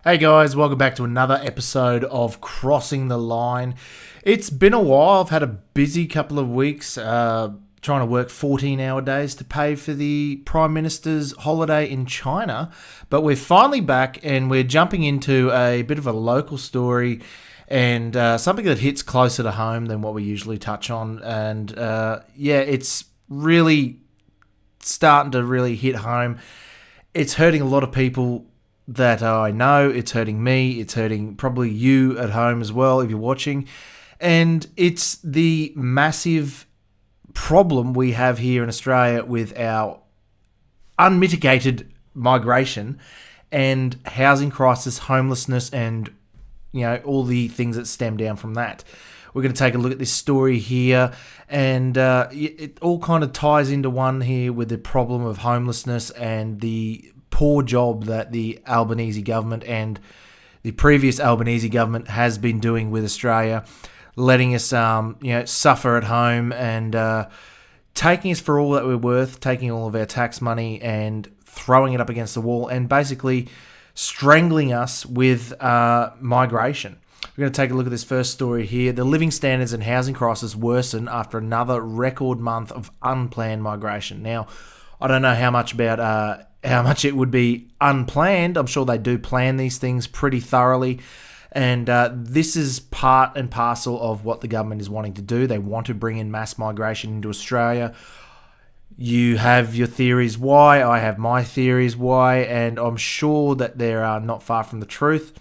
Hey guys, welcome back to another episode of Crossing the Line. It's been a while. I've had a busy couple of weeks trying to work 14-hour days to pay for the Prime Minister's holiday in China. But we're finally back and we're jumping into a bit of a local story and something that hits closer to home than what we usually touch on. And it's really starting to really hit home. It's hurting a lot of people that I know. It's hurting me. It's hurting probably you at home as well if you're watching. And it's the massive problem we have here in Australia with our unmitigated migration and housing crisis, homelessness, and all the things that stem down from that. We're going to take a look at this story here, and it all kind of ties into one here with the problem of homelessness and the poor job that the Albanese government and the previous Albanese government has been doing with Australia, letting us suffer at home and taking us for all that we're worth, taking all of our tax money and throwing it up against the wall and basically strangling us with migration. We're going to take a look at this first story here. The living standards and housing crisis worsen after another record month of unplanned migration. Now, I don't know how much it would be unplanned. I'm sure they do plan these things pretty thoroughly. And this is part and parcel of what the government is wanting to do. They want to bring in mass migration into Australia. You have your theories why. I have my theories why. And I'm sure that they are not far from the truth.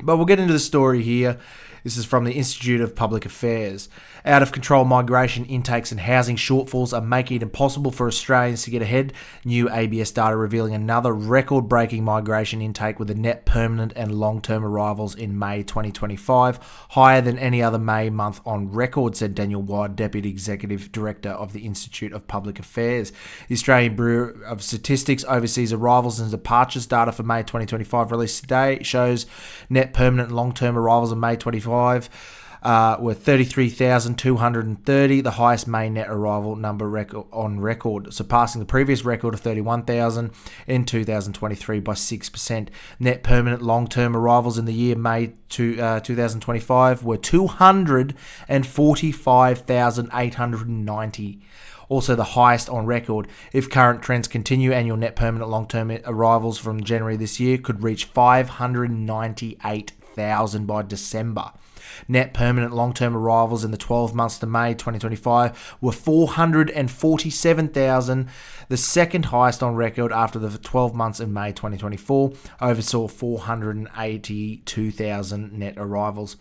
But we'll get into the story here. This is from the Institute of Public Affairs. Out of control migration intakes and housing shortfalls are making it impossible for Australians to get ahead. New ABS data revealing another record-breaking migration intake with the net permanent and long-term arrivals in May 2025, higher than any other May month on record, said Daniel Wide, Deputy Executive Director of the Institute of Public Affairs. The Australian Bureau of Statistics oversees arrivals and departures data for May 2025 released today shows net permanent and long-term arrivals in May 2025 were 33,230, the highest May net arrival number on record, surpassing the previous record of 31,000 in 2023 by 6%. Net permanent long-term arrivals in the year May 2025 were 245,890. Also the highest on record. If current trends continue, annual net permanent long-term arrivals from January this year could reach 598,000 by December. Net permanent long-term arrivals in the 12 months to May 2025 were 447,000, the second highest on record after the 12 months in May 2024 oversaw 482,000 net arrivals.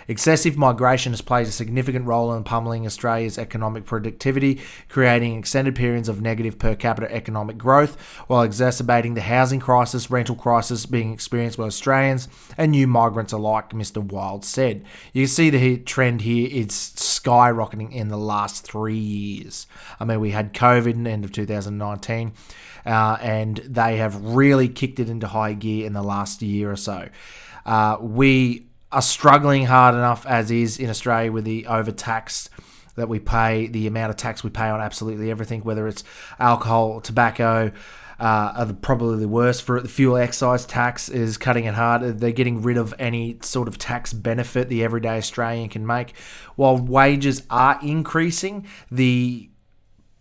Excessive migration has played a significant role in pummeling Australia's economic productivity, creating extended periods of negative per capita economic growth, while exacerbating the housing crisis, rental crisis being experienced by Australians and new migrants alike, Mr. Wild said. You can see the trend here, it's skyrocketing in the last 3 years. I mean, we had COVID in the end of 2019, and they have really kicked it into high gear in the last year or so. We are struggling hard enough as is in Australia with the overtax that we pay, the amount of tax we pay on absolutely everything, whether it's alcohol, tobacco, are probably the worst for it. The fuel excise tax is cutting it hard. They're getting rid of any sort of tax benefit the everyday Australian can make. While wages are increasing, the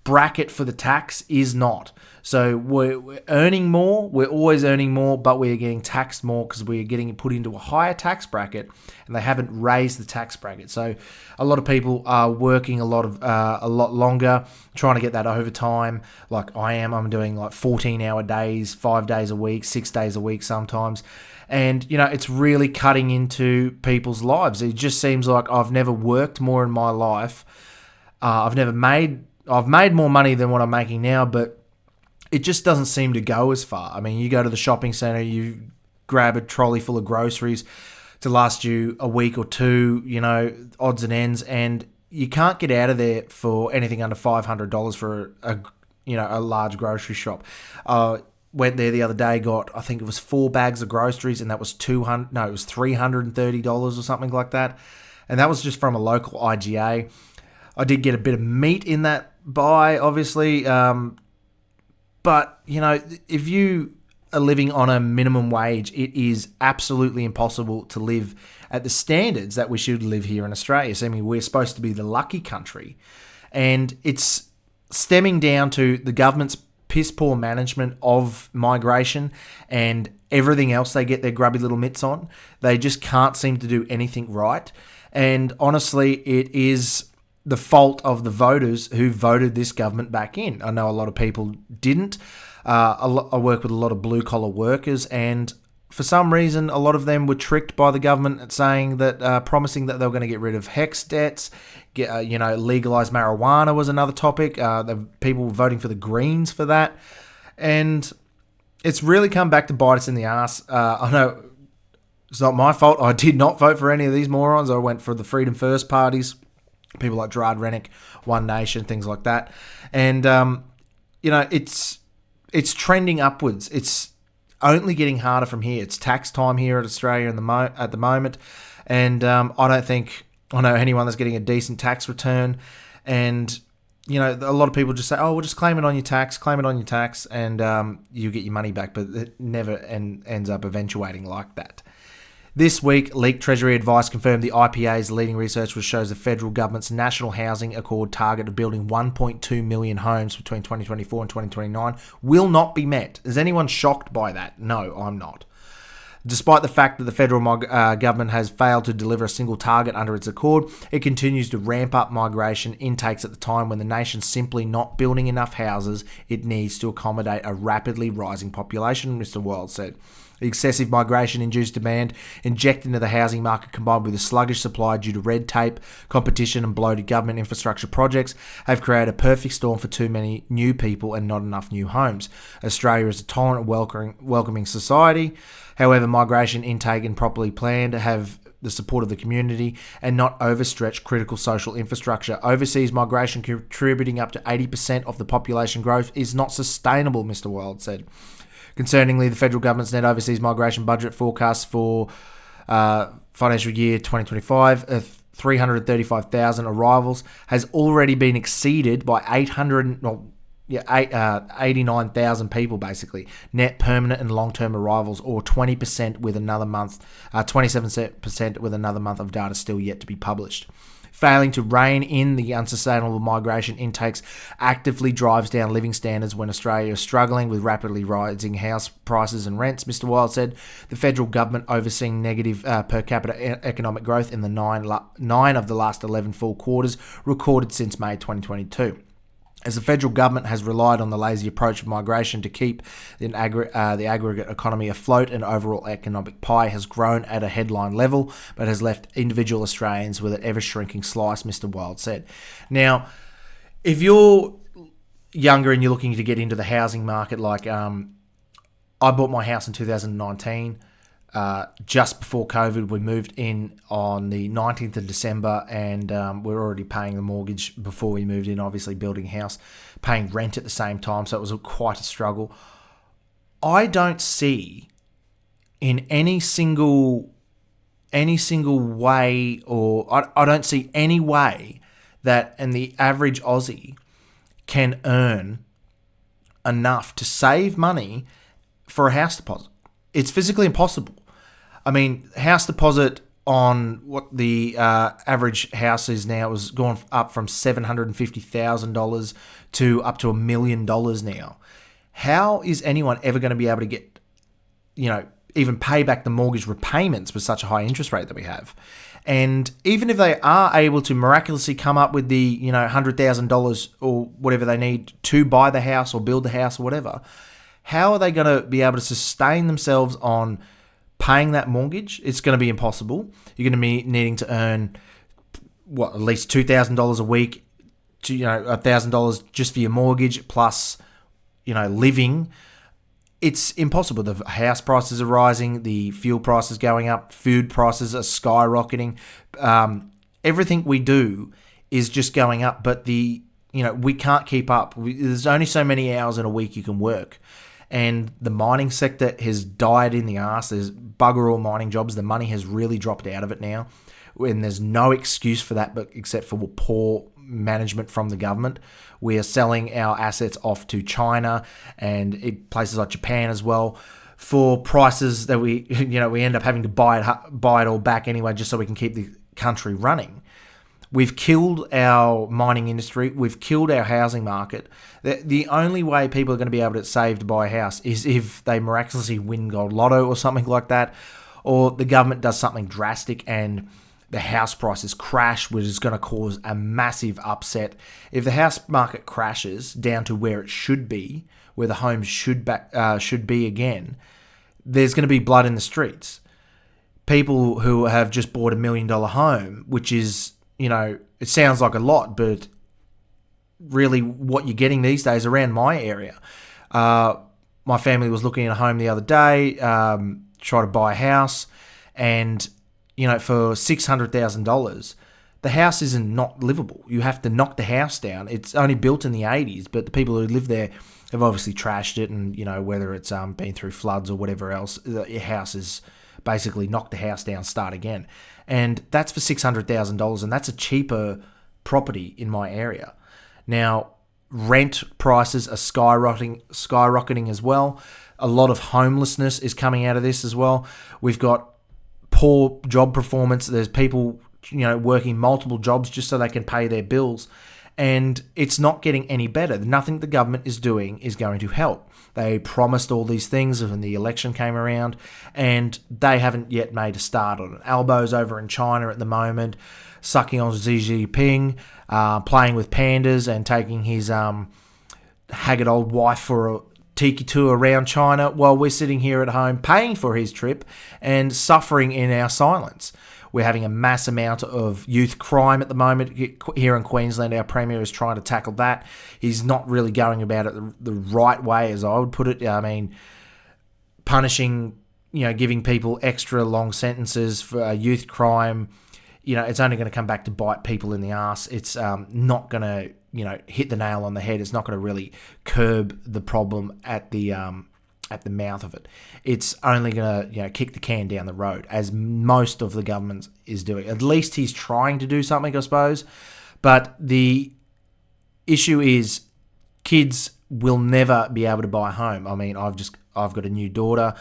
bracket for the tax is not. So we're earning more, we're always earning more, but we're getting taxed more because we're getting put into a higher tax bracket and they haven't raised the tax bracket. So a lot of people are working a lot longer, trying to get that overtime like I am. I'm doing like 14-hour days, 5 days a week, 6 days a week sometimes. And, it's really cutting into people's lives. It just seems like I've never worked more in my life. I've made more money than what I'm making now, but it just doesn't seem to go as far. I mean, you go to the shopping centre, you grab a trolley full of groceries to last you a week or two, odds and ends, and you can't get out of there for anything under $500 for a large grocery shop. Went there the other day, got, I think it was 4 bags of groceries, and that was $330 or something like that. And that was just from a local IGA. I did get a bit of meat in that buy, obviously. But, if you are living on a minimum wage. It is absolutely impossible to live at the standards that we should live here in Australia. So, I mean, we're supposed to be the lucky country. And it's stemming down to the government's piss poor management of migration and everything else they get their grubby little mitts on. They just can't seem to do anything right. And honestly, it is the fault of the voters who voted this government back in. I know a lot of people didn't. I work with a lot of blue-collar workers, and for some reason, a lot of them were tricked by the government saying that, promising that they were going to get rid of HECS debts, legalise marijuana was another topic. The people were voting for the Greens for that. And it's really come back to bite us in the ass. I know it's not my fault. I did not vote for any of these morons. I went for the Freedom First parties, people like Gerard Rennick, One Nation, things like that. And, it's trending upwards. It's only getting harder from here. It's tax time here at Australia at the moment. And I don't think I know anyone that's getting a decent tax return. And, a lot of people just say, oh, we'll just claim it on your tax, and you get your money back. But it never ends up eventuating like that. This week, leaked Treasury advice confirmed the IPA's leading research, which shows the federal government's National Housing Accord target of building 1.2 million homes between 2024 and 2029 will not be met. Is anyone shocked by that? No, I'm not. Despite the fact that the federal government has failed to deliver a single target under its accord, it continues to ramp up migration intakes at the time when the nation's simply not building enough houses it needs to accommodate a rapidly rising population, Mr. Wild said. The excessive migration-induced demand injected into the housing market, combined with a sluggish supply due to red tape, competition and bloated government infrastructure projects, have created a perfect storm for too many new people and not enough new homes. Australia is a tolerant and welcoming society. However, migration intake and properly planned have the support of the community and not overstretch critical social infrastructure. Overseas migration contributing up to 80% of the population growth is not sustainable, Mr. Wild said. Concerningly, the federal government's net overseas migration budget forecast for financial year 2025 335,000 arrivals has already been exceeded by 89,000 people, basically, net permanent and long-term arrivals, or 20% with another month, 27% with another month of data still yet to be published. Failing to rein in the unsustainable migration intakes actively drives down living standards when Australia is struggling with rapidly rising house prices and rents, Mr. Wild said. The federal government overseeing negative per capita economic growth in the nine of the last 11 full quarters recorded since May 2022. As the federal government has relied on the lazy approach of migration to keep the aggregate economy afloat, and overall economic pie has grown at a headline level, but has left individual Australians with an ever-shrinking slice, Mr. Wild said. Now, if you're younger and you're looking to get into the housing market, like I bought my house in 2019, just before COVID. We moved in on the 19th of December, and we're already paying the mortgage before we moved in, obviously building a house, paying rent at the same time, so it was quite a struggle. I don't see in any single way, or I don't see any way that the average Aussie can earn enough to save money for a house deposit. It's physically impossible. I mean, house deposit on what the average house is now has gone up from $750,000 to up to $1 million now. How is anyone ever going to be able to get, even pay back the mortgage repayments with such a high interest rate that we have? And even if they are able to miraculously come up with the, $100,000 or whatever they need to buy the house or build the house or whatever, how are they going to be able to sustain themselves on paying that mortgage? It's going to be impossible. You're going to be needing to earn, at least $2,000 a week, to, $1,000 just for your mortgage, plus, living. It's impossible. The house prices are rising, the fuel prices going up, food prices are skyrocketing. Everything we do is just going up, but we can't keep up. There's only so many hours in a week you can work. And the mining sector has died in the arse. There's bugger all mining jobs. The money has really dropped out of it now. And there's no excuse for that except for poor management from the government. We are selling our assets off to China and places like Japan as well. for prices that we end up having to buy it all back anyway, just so we can keep the country running. We've killed our mining industry. We've killed our housing market. The only way people are going to be able to save to buy a house is if they miraculously win Gold Lotto or something like that, or the government does something drastic and the house prices crash, which is going to cause a massive upset. If the house market crashes down to where it should be, where the homes should be again, there's going to be blood in the streets. People who have just bought $1 million home, which is, it sounds like a lot, but really what you're getting these days around my area. My family was looking at a home the other day, try to buy a house, and for $600,000, the house isn't not livable. You have to knock the house down. It's only built in the 80s, but the people who live there have obviously trashed it, and whether it's been through floods or whatever else, your house is basically knock the house down, start again. And that's for $600,000, and that's a cheaper property in my area. Now, rent prices are skyrocketing as well. A lot of homelessness is coming out of this as well. We've got poor job performance. There's people, working multiple jobs just so they can pay their bills. And it's not getting any better. Nothing the government is doing is going to help. They promised all these things when the election came around, and they haven't yet made a start on it. Albo's over in China at the moment, sucking on Xi Jinping, playing with pandas and taking his haggard old wife for a tiki tour around China, while we're sitting here at home paying for his trip and suffering in our silence. We're having a mass amount of youth crime at the moment here in Queensland. Our Premier is trying to tackle that. He's not really going about it the right way, as I would put it. I mean, punishing, giving people extra long sentences for youth crime, it's only going to come back to bite people in the arse. It's not going to, hit the nail on the head. It's not going to really curb the problem at the mouth of it. It's only going to kick the can down the road, as most of the government is doing. At least he's trying to do something, I suppose. But the issue is kids will never be able to buy a home. I mean, I've got a new daughter,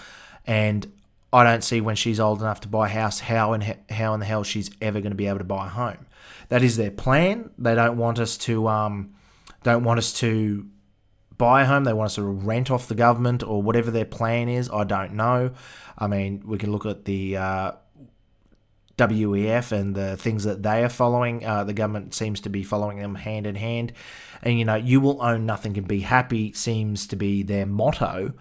and I don't see when she's old enough to buy a house how in the hell she's ever going to be able to buy a home. That is their plan. They don't want us to buy a home. They want us to rent off the government or whatever their plan is. I don't know. I mean, we can look at the WEF and the things that they are following. The government seems to be following them hand in hand. And, you will own nothing and be happy seems to be their motto.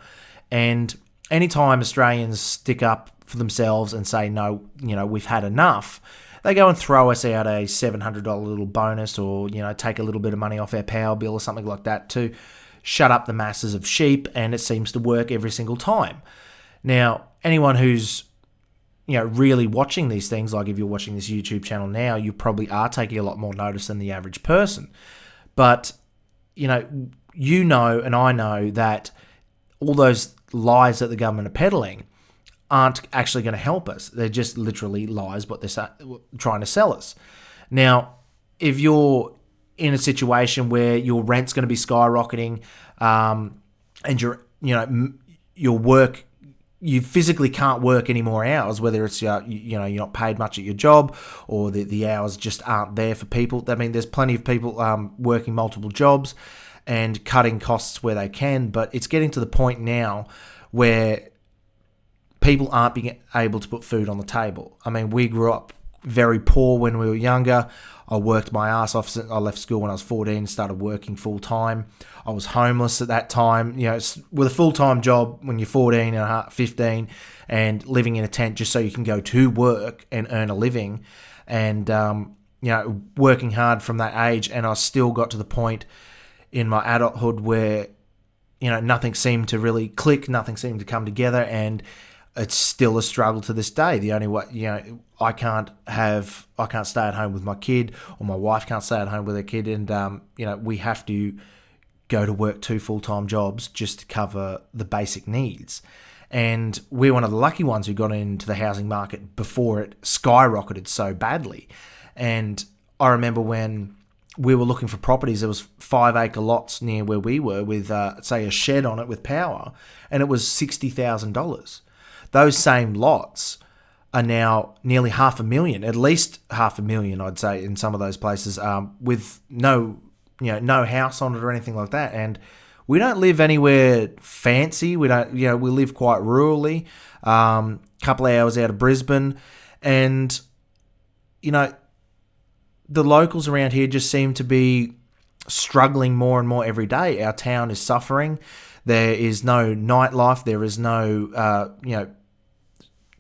And anytime Australians stick up for themselves and say, no, we've had enough, they go and throw us out a $700 little bonus, or, take a little bit of money off our power bill or something like that to shut up the masses of sheep, and it seems to work every single time. Now, anyone who's really watching these things, like if you're watching this YouTube channel now, you probably are taking a lot more notice than the average person. But, and I know that all those lies that the government are peddling aren't actually going to help us. They're just literally lies, what they're trying to sell us. Now, if you're in a situation where your rent's going to be skyrocketing, and your work, you physically can't work any more hours, whether it's you're not paid much at your job, or the hours just aren't there for people. I mean, there's plenty of people working multiple jobs and cutting costs where they can, but it's getting to the point now where people aren't being able to put food on the table. I mean, we grew up very poor when we were younger. I worked my ass off. I left school when I was 14, started working full time. I was homeless at that time, with a full-time job when you're 14 and 15, and living in a tent just so you can go to work and earn a living, and working hard from that age. And I still got to the point in my adulthood where nothing seemed to really click, nothing seemed to come together, and it's still a struggle to this day. The only way, I can't stay at home with my kid, or my wife can't stay at home with her kid, and we have to go to work 2 full-time jobs just to cover the basic needs. And we're one of the lucky ones who got into the housing market before it skyrocketed so badly. And I remember when we were looking for properties. There was 5-acre lots near where we were with, say, a shed on it with power, and it was $60,000. Those same lots are now nearly $500,000, at least $500,000, I'd say, in some of those places, with no house on it or anything like that. And we don't live anywhere fancy. We don't, we live quite rurally, couple of hours out of Brisbane, and the locals around here just seem to be struggling more and more every day. Our town is suffering. There is no nightlife. There is no,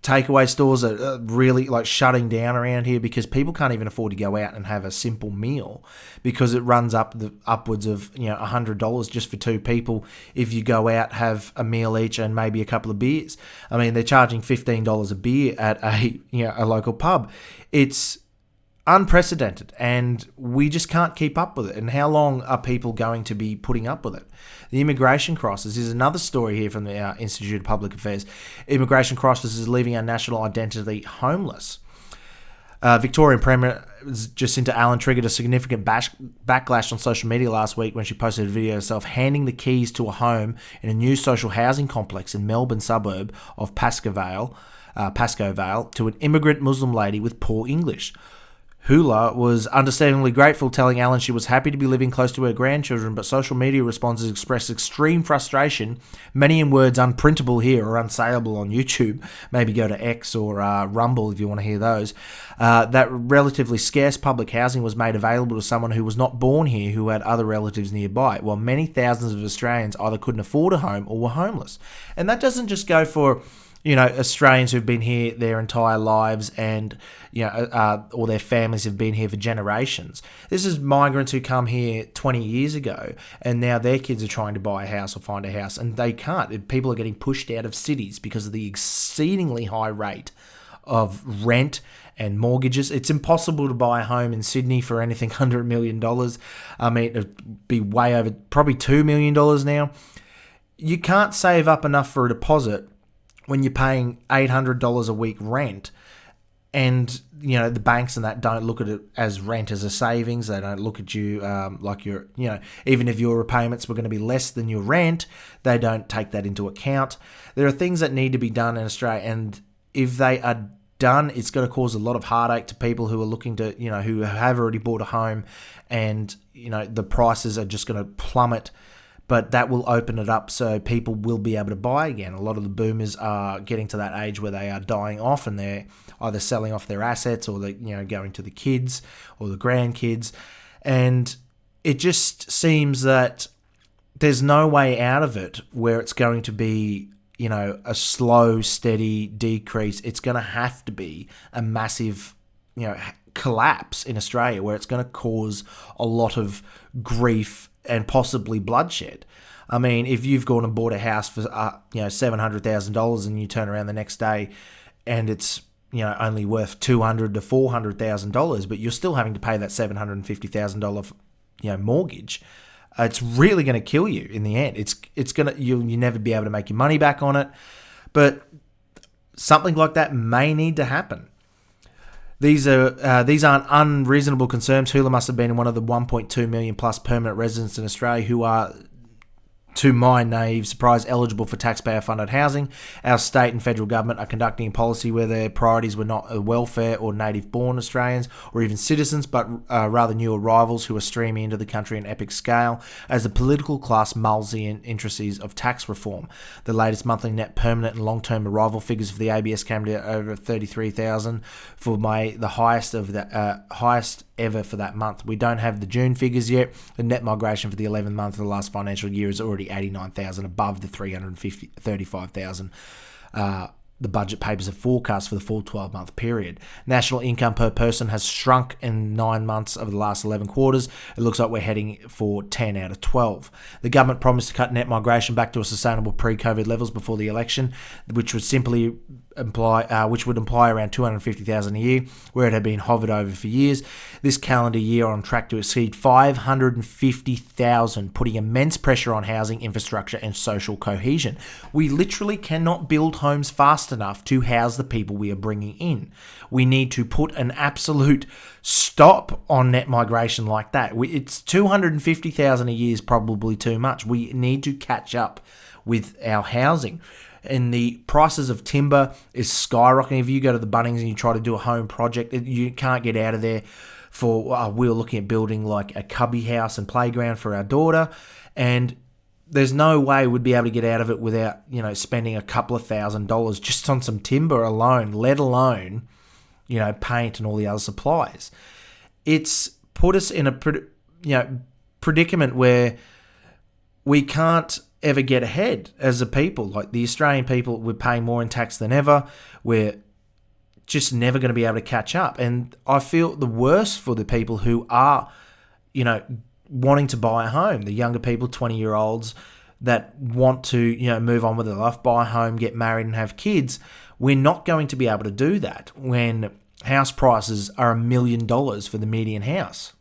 takeaway stores are really like shutting down around here because people can't even afford to go out and have a simple meal because it runs upwards of $100 just for two people if you go out, have a meal each and maybe a couple of beers. I mean, they're charging $15 a beer at a local pub. It's unprecedented, and we just can't keep up with it. And how long are people going to be putting up with it? The immigration crisis is another story here from the Institute of Public Affairs. Immigration crisis is leaving our national identity homeless. Victorian Premier Jacinta Allen triggered a significant backlash on social media last week when she posted a video of herself handing the keys to a home in a new social housing complex in Melbourne suburb of Pascoe Vale to an immigrant Muslim lady with poor English. Hula was understandably grateful, telling Allen she was happy to be living close to her grandchildren, but social media responses expressed extreme frustration, many in words unprintable here or unsayable on YouTube. Maybe go to X or Rumble if you want to hear those. That relatively scarce public housing was made available to someone who was not born here who had other relatives nearby, while many thousands of Australians either couldn't afford a home or were homeless. And that doesn't just go for Australians who've been here their entire lives and, or their families have been here for generations. This is migrants who come here 20 years ago and now their kids are trying to buy a house or find a house and they can't. People are getting pushed out of cities because of the exceedingly high rate of rent and mortgages. It's impossible to buy a home in Sydney for anything under $1 million. I mean, it'd be way over, probably $2 million now. You can't save up enough for a deposit when you're paying $800 a week rent, and the banks and that don't look at it as rent as a savings. They don't look at you like you're, even if your repayments were going to be less than your rent, they don't take that into account. There are things that need to be done in Australia, and if they are done, it's going to cause a lot of heartache to people who are looking to, who have already bought a home, and the prices are just going to plummet. But that will open it up so people will be able to buy again. A lot of the boomers are getting to that age where they are dying off and they're either selling off their assets or they're going to the kids or the grandkids. And it just seems that there's no way out of it where it's going to be, a slow, steady decrease. It's going to have to be a massive, collapse in Australia where it's going to cause a lot of grief and possibly bloodshed. I mean, if you've gone and bought a house for $700,000 and you turn around the next day and it's only worth $200,000 to $400,000, but you're still having to pay that $750,000 mortgage, it's really going to kill you in the end. It's gonna you'll never be able to make your money back on it. But something like that may need to happen. These aren't unreasonable concerns. Hula must have been one of the 1.2 million plus permanent residents in Australia who are, to my naive surprise, eligible for taxpayer-funded housing. Our state and federal government are conducting a policy where their priorities were not welfare or native-born Australians or even citizens, but rather new arrivals who are streaming into the country in epic scale as the political class mulls the intricacies of tax reform. The latest monthly net permanent and long-term arrival figures for the ABS came to over 33,000 for May, the highest ever for that month. We don't have the June figures yet. The net migration for the 11th month of the last financial year is already 89,000 above the 35,000 the budget papers have forecast for the full 12-month period. National income per person has shrunk in 9 months of the last 11 quarters. It looks like we're heading for 10 out of 12. The government promised to cut net migration back to a sustainable pre-COVID levels before the election, which would imply around 250,000 a year, where it had been hovered over for years. This calendar year on track to exceed 550,000, putting immense pressure on housing, infrastructure and social cohesion. We literally cannot build homes fast fast enough to house the people we are bringing in. We need to put an absolute stop on net migration like that. It's 250,000 a year is probably too much. We need to catch up with our housing. And the prices of timber is skyrocketing. If you go to the Bunnings and you try to do a home project, you can't get out of there. We were looking at building like a cubby house and playground for our daughter, and there's no way we'd be able to get out of it without, spending a couple of $1,000s just on some timber alone, let alone, paint and all the other supplies. It's put us in a predicament where we can't ever get ahead as a people. Like the Australian people, we're paying more in tax than ever. We're just never going to be able to catch up. And I feel the worst for the people who are, wanting to buy a home, the younger people, 20-year-olds that want to, move on with their life, buy a home, get married and have kids. We're not going to be able to do that when house prices are $1 million for the median house.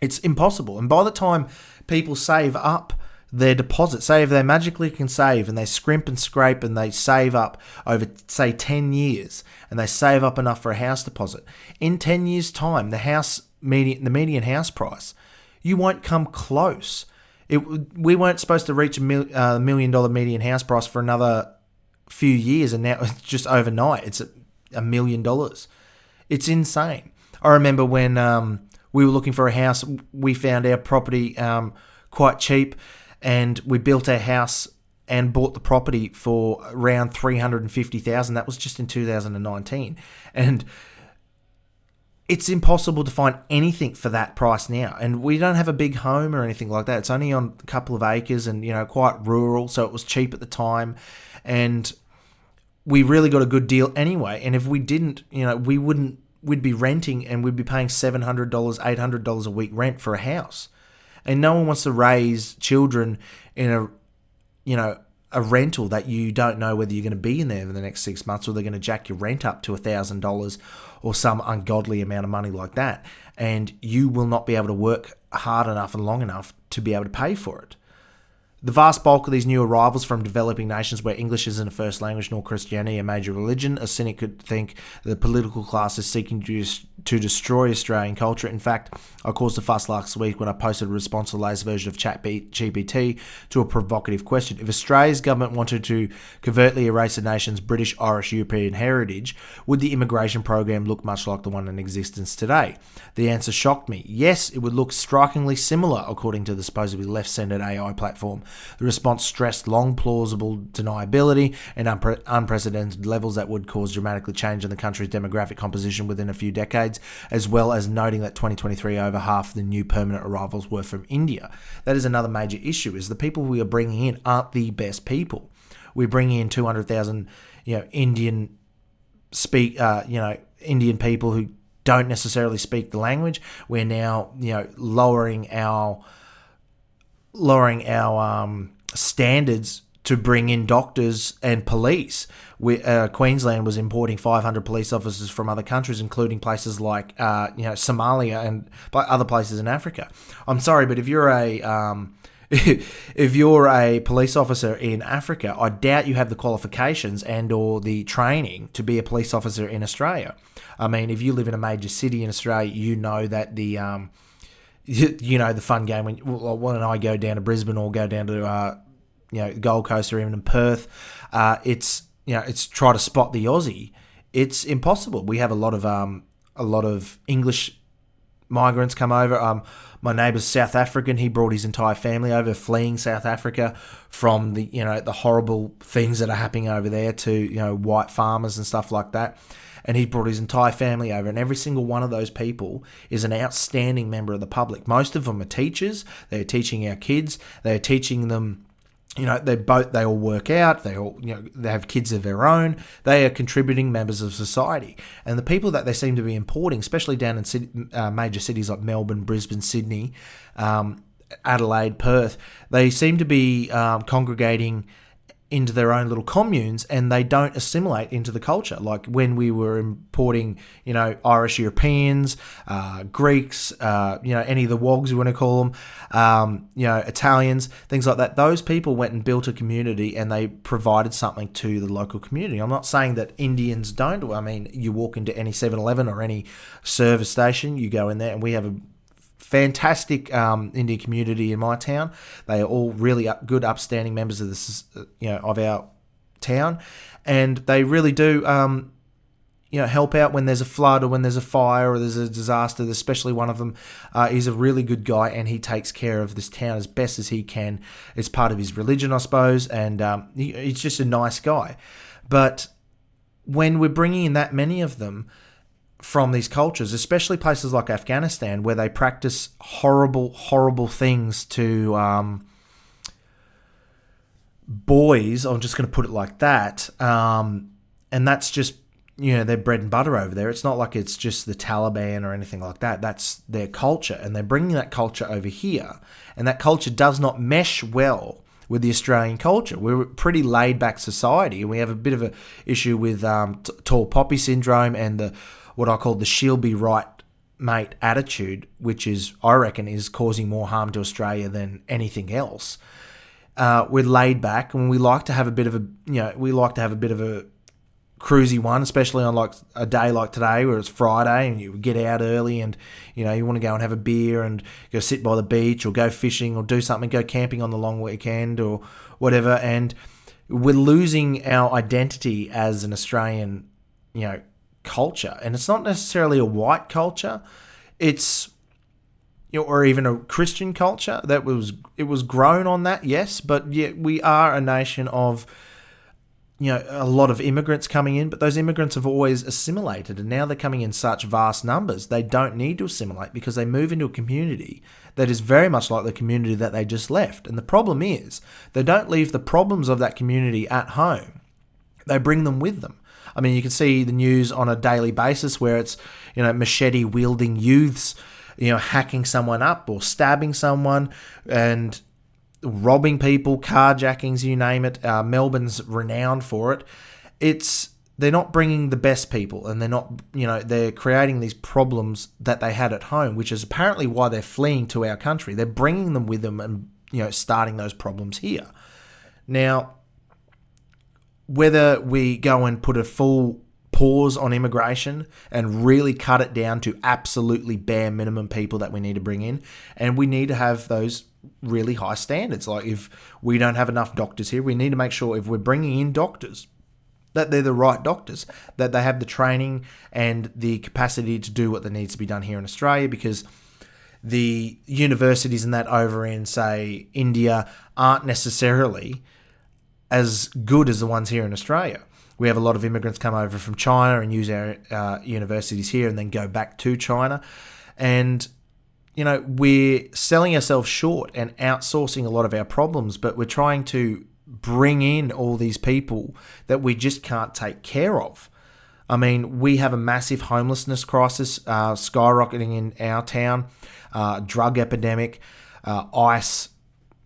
It's impossible. And by the time people save up their deposit, say if they magically can save and they scrimp and scrape and they save up over, say, 10 years and they save up enough for a house deposit, in 10 years' time, the median house price, you won't come close. We weren't supposed to reach $1 million median house price for another few years, and now it's just overnight. It's $1 million. It's insane. I remember when we were looking for a house, we found our property quite cheap, and we built our house and bought the property for around $350,000. That was just in 2019, and it's impossible to find anything for that price now. And we don't have a big home or anything like that. It's only on a couple of acres and, quite rural. So it was cheap at the time. And we really got a good deal anyway. And if we didn't, we'd be renting and we'd be paying $700, $800 a week rent for a house. And no one wants to raise children in a rental that you don't know whether you're going to be in there for the next 6 months, or they're going to jack your rent up to $1,000 or some ungodly amount of money like that. And you will not be able to work hard enough and long enough to be able to pay for it. The vast bulk of these new arrivals from developing nations where English isn't a first language nor Christianity a major religion, a cynic could think the political class is seeking to destroy Australian culture. In fact, I caused a fuss last week when I posted a response to the latest version of ChatGPT to a provocative question. If Australia's government wanted to covertly erase a nation's British, Irish, European heritage, would the immigration program look much like the one in existence today? The answer shocked me. Yes, it would look strikingly similar, according to the supposedly left-centred AI platform. The response stressed long plausible deniability and unprecedented levels that would cause dramatically change in the country's demographic composition within a few decades, as well as noting that 2023 over half of the new permanent arrivals were from India. That is another major issue, is the people we are bringing in aren't the best people. We're bringing in 200,000, Indian people who don't necessarily speak the language. We're now, lowering our standards to bring in doctors and police. Queensland was importing 500 police officers from other countries, including places like Somalia and other places in Africa. I'm sorry, but if you're a police officer in Africa, I doubt you have the qualifications and or the training to be a police officer in Australia. I mean, if you live in a major city in Australia, you know that the fun game when I go down to Brisbane or go down to Gold Coast or even in Perth, it's try to spot the Aussie. It's impossible. We have a lot of English migrants come over. My neighbour's South African. He brought his entire family over, fleeing South Africa from the horrible things that are happening over there to white farmers and stuff like that. And he brought his entire family over, and every single one of those people is an outstanding member of the public. Most of them are teachers. They're teaching our kids. They're teaching them, they all work out. They all, they have kids of their own. They are contributing members of society. And the people that they seem to be importing, especially down in major cities like Melbourne, Brisbane, Sydney, Adelaide, Perth, they seem to be congregating into their own little communes and they don't assimilate into the culture. Like when we were importing, Irish Europeans, Greeks, any of the wogs you want to call them, Italians, things like that. Those people went and built a community and they provided something to the local community. I'm not saying that Indians don't. I mean, you walk into any 7-Eleven or any service station, you go in there, and we have a fantastic Indian community in my town. They are all really good, upstanding members of this, of our town, and they really do, help out when there's a flood or when there's a fire or there's a disaster. Especially one of them, he's a really good guy, and he takes care of this town as best as he can. It's part of his religion, I suppose, and he's just a nice guy. But when we're bringing in that many of them from these cultures, especially places like Afghanistan, where they practice horrible, horrible things to boys, I'm just going to put it like that, and that's just, their bread and butter over there. It's not like it's just the Taliban or anything like that. That's their culture, and they're bringing that culture over here, and that culture does not mesh well with the Australian culture. We're a pretty laid-back society, and we have a bit of an issue with tall poppy syndrome and what I call the she'll be right mate attitude, which I reckon is causing more harm to Australia than anything else. We're laid back, and we like to have a bit of a cruisy one, especially on like a day like today where it's Friday and you get out early and you want to go and have a beer and go sit by the beach or go fishing or do something, go camping on the long weekend or whatever. And we're losing our identity as an Australian, culture. And it's not necessarily a white culture. It's or even a Christian culture. It was grown on that, yes, but yet we are a nation of a lot of immigrants coming in, but those immigrants have always assimilated, and now they're coming in such vast numbers. They don't need to assimilate because they move into a community that is very much like the community that they just left. And the problem is they don't leave the problems of that community at home. They bring them with them. I mean, you can see the news on a daily basis where it's, machete-wielding youths, hacking someone up or stabbing someone and robbing people, carjackings, you name it. Melbourne's renowned for it. They're not bringing the best people, and they're not, they're creating these problems that they had at home, which is apparently why they're fleeing to our country. They're bringing them with them and, starting those problems here. Now, whether we go and put a full pause on immigration and really cut it down to absolutely bare minimum people that we need to bring in, and we need to have those really high standards. Like if we don't have enough doctors here, we need to make sure if we're bringing in doctors that they're the right doctors, that they have the training and the capacity to do what that needs to be done here in Australia, because the universities and that over in, say, India aren't necessarily as good as the ones here in Australia. We have a lot of immigrants come over from China and use our universities here and then go back to China. And, we're selling ourselves short and outsourcing a lot of our problems, but we're trying to bring in all these people that we just can't take care of. I mean, we have a massive homelessness crisis skyrocketing in our town, drug epidemic, ICE,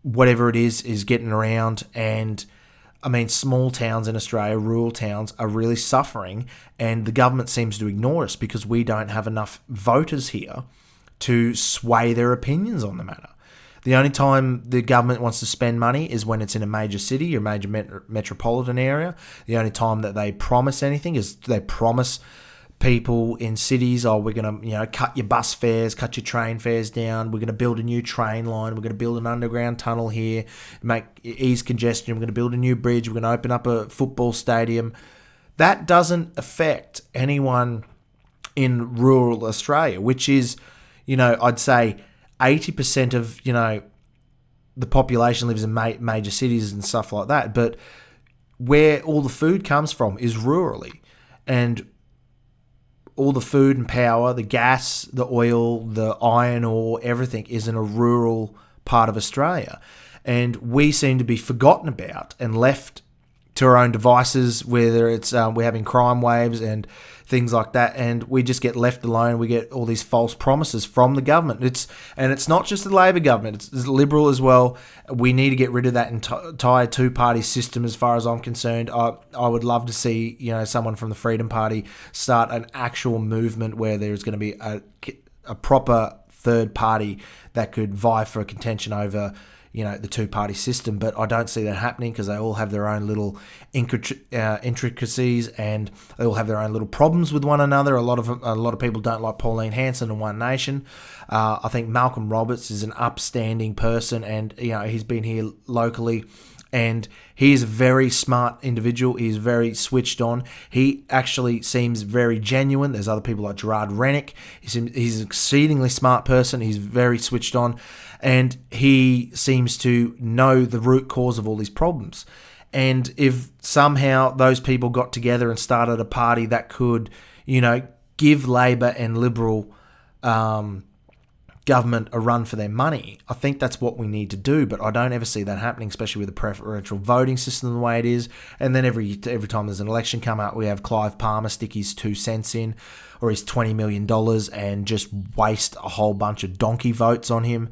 whatever it is getting around. And I mean, small towns in Australia, rural towns, are really suffering, and the government seems to ignore us because we don't have enough voters here to sway their opinions on the matter. The only time the government wants to spend money is when it's in a major city or major metropolitan area. The only time that they promise anything is they promise people in cities, we're going to, cut your bus fares, cut your train fares down. We're going to build a new train line. We're going to build an underground tunnel here, ease congestion. We're going to build a new bridge. We're going to open up a football stadium. That doesn't affect anyone in rural Australia, which is, I'd say 80% of, the population lives in major cities and stuff like that. But where all the food comes from is rurally. And all the food and power, the gas, the oil, the iron ore, everything is in a rural part of Australia. And we seem to be forgotten about and left to our own devices, whether it's we're having crime waves and things like that, and we just get left alone. We get all these false promises from the government. It's not just the Labor government; it's Liberal as well. We need to get rid of that entire two-party system. As far as I'm concerned, I would love to see someone from the Freedom Party start an actual movement where there's going to be a proper third party that could vie for a contention over the two-party system. But I don't see that happening because they all have their own little intricacies, and they all have their own little problems with one another. A lot of people don't like Pauline Hanson and One Nation. I think Malcolm Roberts is an upstanding person, and he's been here locally, and he is a very smart individual. He's very switched on. He actually seems very genuine. There's other people like Gerard Rennick. He's an exceedingly smart person. He's very switched on, and he seems to know the root cause of all these problems. And if somehow those people got together and started a party that could, give Labor and Liberal government a run for their money, I think that's what we need to do. But I don't ever see that happening, especially with the preferential voting system the way it is. And then every time there's an election come out, we have Clive Palmer stick his 2 cents in, or his $20 million, and just waste a whole bunch of donkey votes on him.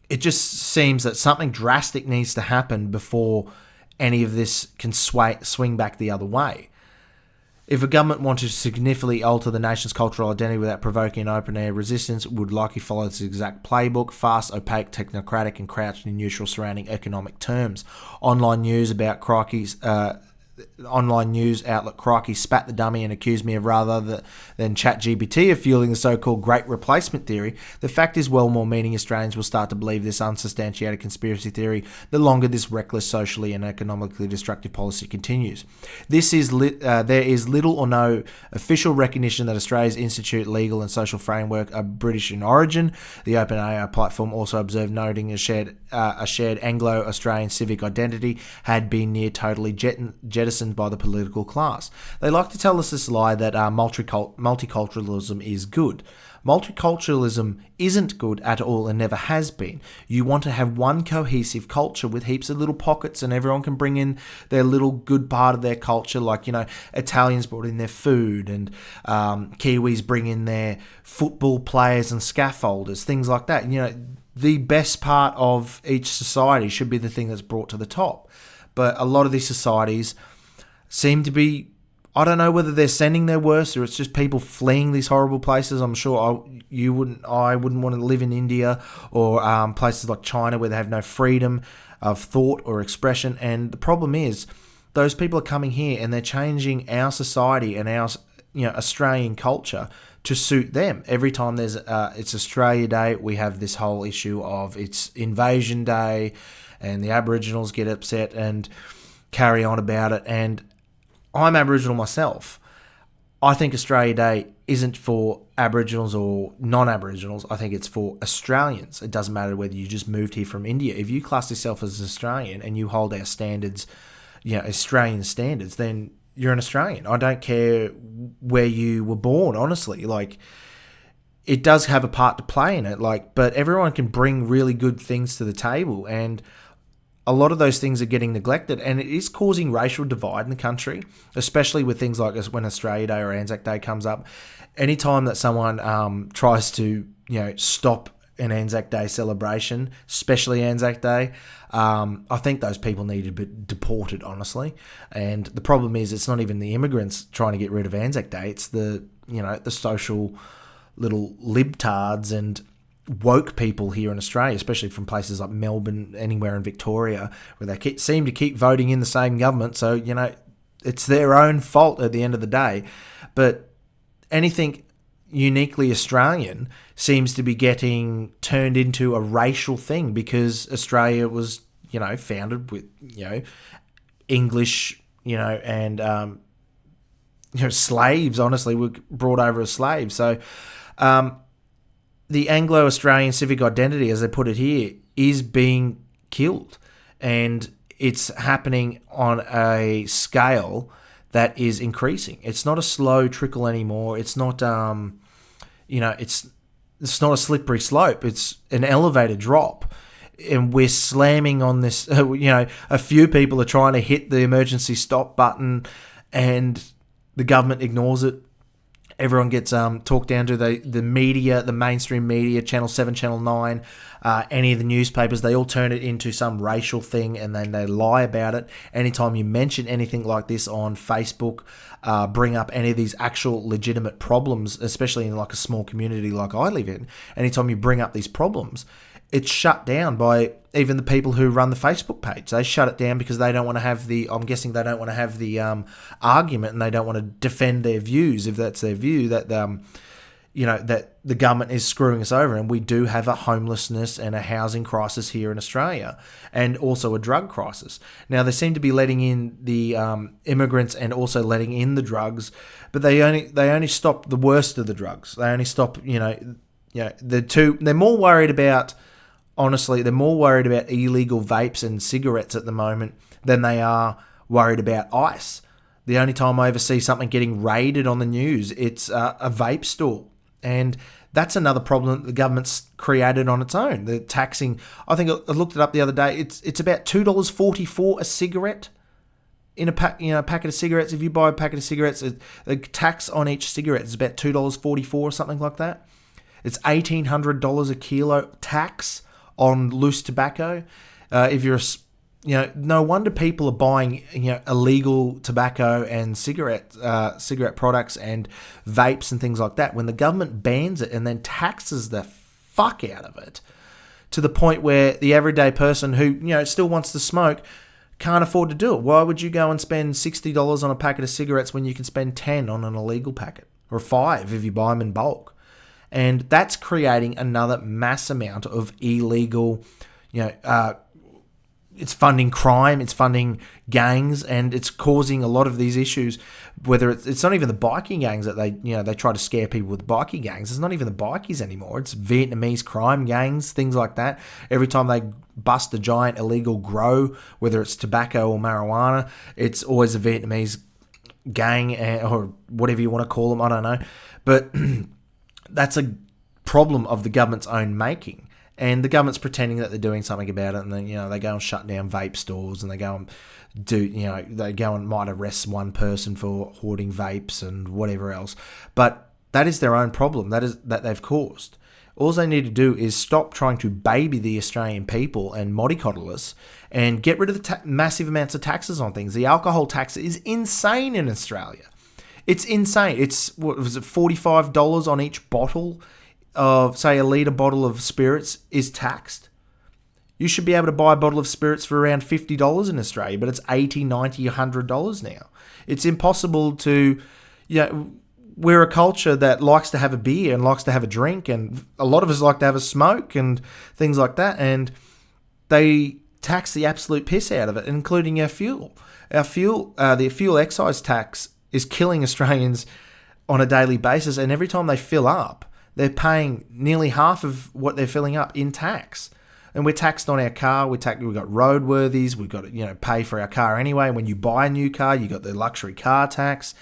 It just seems that something drastic needs to happen before any of this can swing back the other way. If a government wanted to significantly alter the nation's cultural identity without provoking an open-air resistance, it would likely follow this exact playbook: fast, opaque, technocratic, and crouching neutral surrounding economic terms. Online news outlet Crikey spat the dummy and accused me of, rather than ChatGPT, of fueling the so-called Great Replacement theory. The fact is, well more meaning Australians will start to believe this unsubstantiated conspiracy theory the longer this reckless, socially and economically destructive policy continues. There is little or no official recognition that Australia's institute, legal and social framework are British in origin. The OpenAI platform also observed, noting a shared Anglo-Australian civic identity had been near totally jettisoned by the political class. They like to tell us this lie that multiculturalism is good. Multiculturalism isn't good at all and never has been. You want to have one cohesive culture with heaps of little pockets, and everyone can bring in their little good part of their culture. Like, Italians brought in their food, and Kiwis bring in their football players and scaffolders, things like that. The best part of each society should be the thing that's brought to the top. But a lot of these societies seem to be, I don't know whether they're sending their worst or it's just people fleeing these horrible places. I'm sure I wouldn't want to live in India or places like China where they have no freedom of thought or expression. And the problem is, those people are coming here and they're changing our society and our Australian culture to suit them. Every time it's Australia Day, we have this whole issue of it's Invasion Day, and the Aboriginals get upset and carry on about it. And I'm Aboriginal myself. I think Australia Day isn't for Aboriginals or non-Aboriginals. I think it's for Australians. It doesn't matter whether you just moved here from India. If you class yourself as Australian and you hold our standards, Australian standards, then you're an Australian. I don't care where you were born, honestly. It does have a part to play in it, but everyone can bring really good things to the table, and a lot of those things are getting neglected, and it is causing racial divide in the country, especially with things like when Australia Day or Anzac Day comes up. Anytime that someone tries to, stop an Anzac Day celebration, especially Anzac Day, I think those people need to be deported, honestly. And the problem is, it's not even the immigrants trying to get rid of Anzac Day. It's the social little libtards and woke people here in Australia, especially from places like Melbourne, anywhere in Victoria, where they seem to keep voting in the same government. So, it's their own fault at the end of the day. But anything uniquely Australian seems to be getting turned into a racial thing, because Australia was, founded with, English, and, slaves, honestly, were brought over as slaves. So, the Anglo-Australian civic identity, as they put it here, is being killed. And it's happening on a scale that is increasing. It's not a slow trickle anymore. It's not, it's not a slippery slope. It's an elevated drop. and we're slamming on this. A few people are trying to hit the emergency stop button, and the government ignores it. Everyone gets talked down to the media, the mainstream media, Channel 7, Channel 9, any of the newspapers. They all turn it into some racial thing, and then they lie about it. Anytime you mention anything like this on Facebook, bring up any of these actual legitimate problems, especially in like a small community like I live in, anytime you bring up these problems, it's shut down by even the people who run the Facebook page. They shut it down because they don't want to have I'm guessing they don't want to have the argument, and they don't want to defend their views, if that's their view, that that the government is screwing us over. And we do have a homelessness and a housing crisis here in Australia, and also a drug crisis. Now, they seem to be letting in the immigrants and also letting in the drugs, but they only stop the worst of the drugs. They only stop, they're more worried about, honestly, they're more worried about illegal vapes and cigarettes at the moment than they are worried about ICE. The only time I ever see something getting raided on the news, it's a vape store. And that's another problem that the government's created on its own. The taxing, I think I looked it up the other day, it's about $2.44 a cigarette in a packet of cigarettes. If you buy a packet of cigarettes, the tax on each cigarette is about $2.44 or something like that. It's $1,800 a kilo tax on loose tobacco. If you're, no wonder people are buying, illegal tobacco and cigarette products and vapes and things like that, when the government bans it and then taxes the fuck out of it, to the point where the everyday person who, still wants to smoke can't afford to do it. Why would you go and spend $60 on a packet of cigarettes when you can spend $10 on an illegal packet, or $5 if you buy them in bulk? And that's creating another mass amount of illegal, it's funding crime, it's funding gangs, and it's causing a lot of these issues. Whether it's not even the bikie gangs that they try to scare people with bikie gangs. It's not even the bikies anymore. It's Vietnamese crime gangs, things like that. Every time they bust a giant illegal grow, whether it's tobacco or marijuana, it's always a Vietnamese gang, or whatever you want to call them. I don't know, but that's a problem of the government's own making. And the government's pretending that they're doing something about it, and then they go and shut down vape stores, and they go and they go and might arrest one person for hoarding vapes and whatever else. But that is their own problem. That they've caused. All they need to do is stop trying to baby the Australian people and mollycoddle us, and get rid of the massive amounts of taxes on things. The alcohol tax is insane in Australia. It's insane. It's, what was it, $45 on each bottle of, say, a litre bottle of spirits is taxed. You should be able to buy a bottle of spirits for around $50 in Australia, but it's $80, $90, $100 now. It's impossible to, we're a culture that likes to have a beer and likes to have a drink, and a lot of us like to have a smoke and things like that, and they tax the absolute piss out of it, including our fuel. The fuel excise tax is killing Australians on a daily basis, and every time they fill up, they're paying nearly half of what they're filling up in tax. And we're taxed on our car. We've got roadworthies. We've got to pay for our car anyway. When you buy a new car, you got the luxury car tax.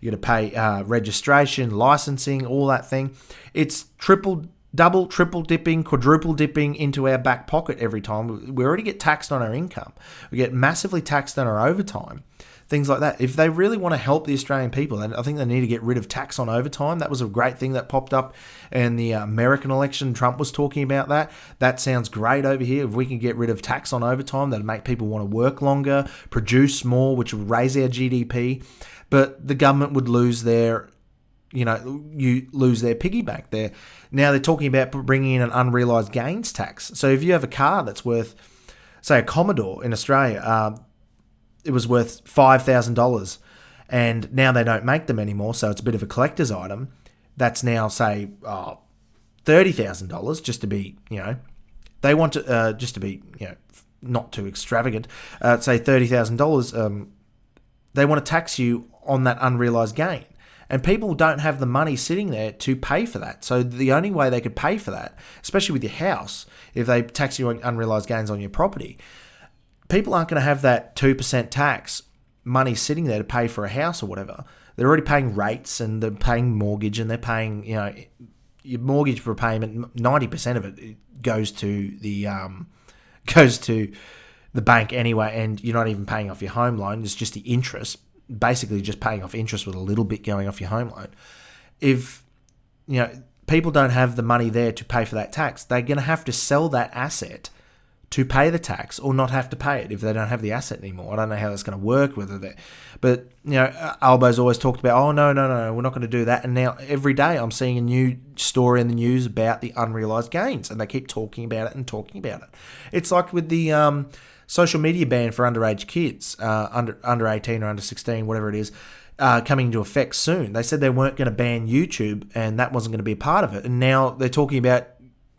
You got to pay registration, licensing, all that thing. It's triple dipping, quadruple dipping into our back pocket every time. We already get taxed on our income. We get massively taxed on our overtime. Things like that. If they really want to help the Australian people, then I think they need to get rid of tax on overtime. That was a great thing that popped up in the American election. Trump was talking about that. That sounds great over here. If we can get rid of tax on overtime, that'll make people want to work longer, produce more, which would raise our GDP. But the government would lose their, lose their piggy bank there. Now they're talking about bringing in an unrealised gains tax. So if you have a car that's worth, say, a Commodore in Australia, it was worth $5,000, and now they don't make them anymore, so it's a bit of a collector's item. That's now, say, $30,000, just to be, they want to, just to be, not too extravagant, say $30,000, they want to tax you on that unrealised gain. And people don't have the money sitting there to pay for that. So the only way they could pay for that, especially with your house, if they tax you on unrealised gains on your property, people aren't going to have that 2% tax money sitting there to pay for a house or whatever. They're already paying rates, and they're paying mortgage, and they're paying, your mortgage repayment, 90% of it goes to the goes to the bank anyway, and you're not even paying off your home loan. It's just the interest, basically just paying off interest with a little bit going off your home loan. If, people don't have the money there to pay for that tax, they're going to have to sell that asset to pay the tax, or not have to pay it if they don't have the asset anymore. I don't know how that's going to work, but Albo's always talked about, oh, no, we're not going to do that. And now every day I'm seeing a new story in the news about the unrealised gains, and they keep talking about it and talking about it. It's like with the social media ban for underage kids, under 18 or under 16, whatever it is, coming into effect soon. They said they weren't going to ban YouTube, and that wasn't going to be a part of it. And now they're talking about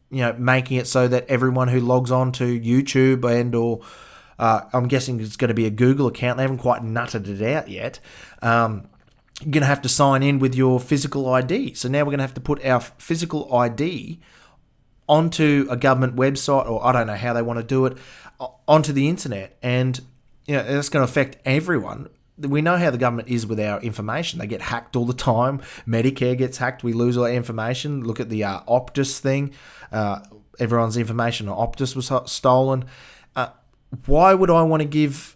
making it so that everyone who logs on to YouTube or I'm guessing it's going to be a Google account. They haven't quite nutted it out yet. You're going to have to sign in with your physical ID. So now we're going to have to put our physical ID onto a government website, or I don't know how they want to do it, onto the internet. And that's going to affect everyone. We know how the government is with our information. They get hacked all the time. Medicare gets hacked. We lose all our information. Look at the Optus thing. Everyone's information on Optus was stolen. Why would I want to give,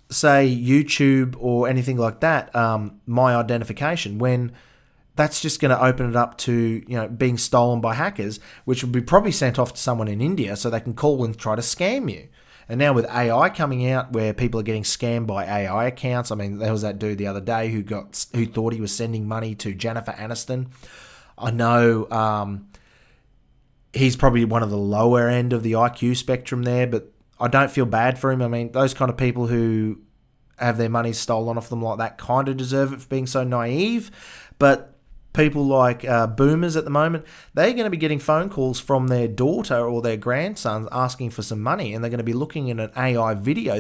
say, YouTube or anything like that, my identification, when that's just going to open it up to being stolen by hackers, which would be probably sent off to someone in India so they can call and try to scam you. And now with AI coming out, where people are getting scammed by AI accounts. I mean, there was that dude the other day who thought he was sending money to Jennifer Aniston. I know he's probably one of the lower end of the IQ spectrum there, but I don't feel bad for him. I mean, those kind of people who have their money stolen off them like that kind of deserve it for being so naive. But people like boomers at the moment, they're going to be getting phone calls from their daughter or their grandson asking for some money, and they're going to be looking at an AI video